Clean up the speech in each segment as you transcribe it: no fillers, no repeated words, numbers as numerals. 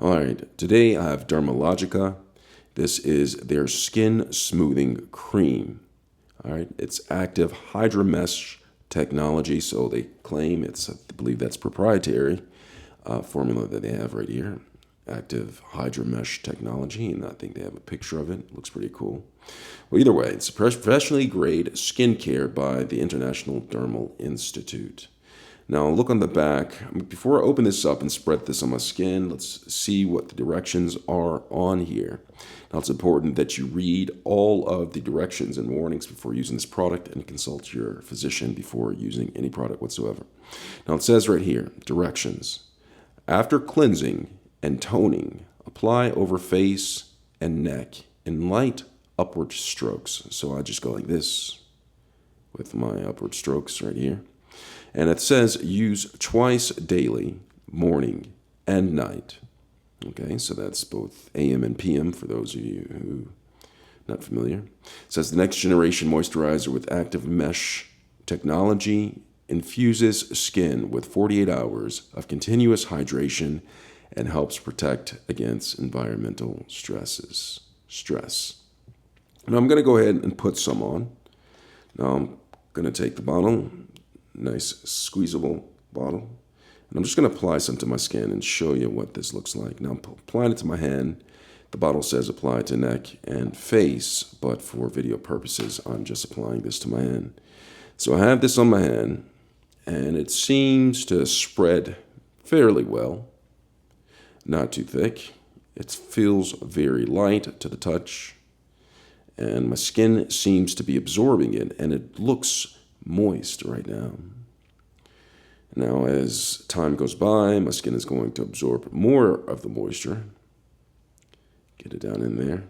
All right, today I have Dermalogica. This is their Skin Smoothing Cream. All right, it's active hydra mesh technology, so they claim I believe that's proprietary formula that they have right here. Active hydra mesh technology, and I think they have a picture of it. It looks pretty cool. Well, either way, it's professionally grade skincare by the International Dermal Institute. Now look on the back. Before I open this up and spread this on my skin, let's see what the directions are on here. Now it's important that you read all of the directions and warnings before using this product and consult your physician before using any product whatsoever. Now it says right here, directions. After cleansing and toning, apply over face and neck in light upward strokes. So I just go like this with my upward strokes right here. And it says use twice daily, morning and night. Okay, so that's both AM and PM for those of you who are not familiar. It says the next generation moisturizer with active mesh technology infuses skin with 48 hours of continuous hydration and helps protect against environmental stress. Now I'm going to go ahead and put some on. Now I'm going to take the bottle. Nice squeezable bottle. And I'm just going to apply some to my skin and show you what this looks like. Now I'm applying it to my hand. The bottle says apply to neck and face, but for video purposes, I'm just applying this to my hand. So I have this on my hand, and it seems to spread fairly well. Not too thick. It feels very light to the touch, and my skin seems to be absorbing it, and it looks moist right now. Now, as time goes by, my skin is going to absorb more of the moisture. Get it down in there.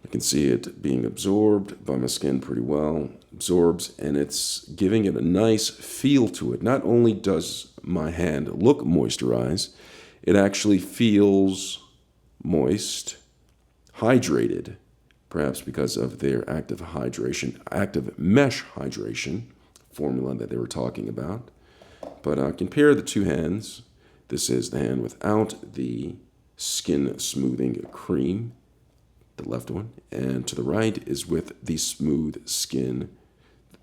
I can see it being absorbed by my skin pretty well. Absorbs, and it's giving it a nice feel to it. Not only does my hand look moisturized, it actually feels moist, hydrated, perhaps because of their active mesh hydration formula that they were talking about. But compare the two hands. This is the hand without the skin smoothing cream, the left one, and to the right is with the skin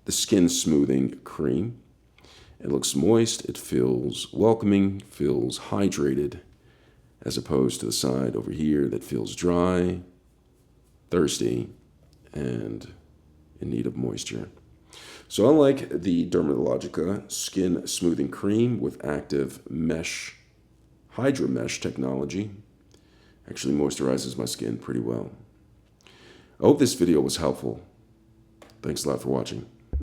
smoothing cream. It looks moist, it feels welcoming, feels hydrated, as opposed to the side over here that feels dry, thirsty, and in need of moisture. So I like the Dermalogica Skin Smoothing Cream with active hydra mesh technology. Actually moisturizes my skin pretty well. I hope this video was helpful. Thanks a lot for watching.